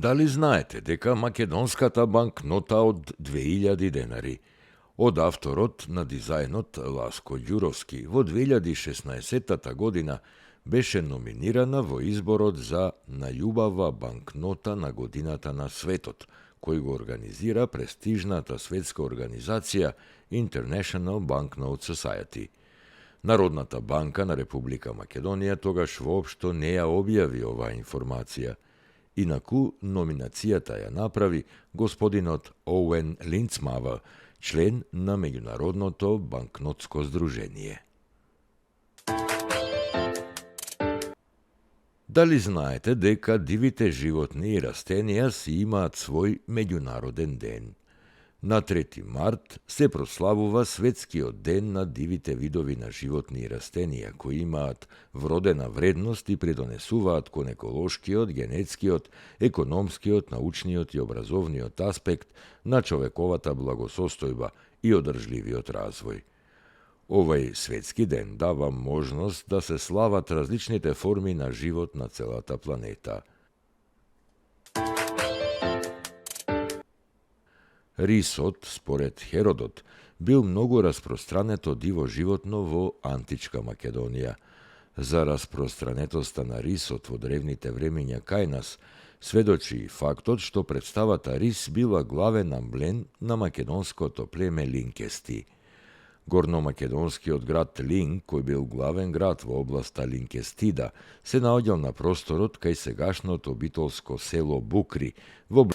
Дали знаете дека македонската банкнота од 2000 денари од авторот на дизајнот Ласко Ѓуровски во 2016 година беше номинирана во изборот за најубава банкнота на годината на светот, кој го организира престижната светска организација International Banknote Society. Народната банка на Република Македонија тогаш воопшто не ја објави оваа информација. Инаку номинацијата ја направи господинот Оуен Линдсмава, член на Меѓународното банкнотско здружение. Дали знаете дека дивите животни и растенија си имаат свој меѓународен ден? На 3 март се прославува Светскиот ден на дивите видови на животни и растенија, кои имаат вродена вредност и придонесуваат кон еколошкиот, генетскиот, економскиот, научниот и образовниот аспект на човековата благосостојба и одржливиот развој. Овај светски ден дава можност да се слават различните форми на живот на целата планета. Рисот, според Херодот, бил многу распространето диво животно во античка Македонија. За распространетоста на рисот во древните времиња кај нас сведочи и фактот што представата рис била главен амблем на македонското племе Линкести. Горномакедонскиот град Лин, кој бил главен град во областа Линкестида, се наоѓал на просторот кај сегашното битолско село Букри во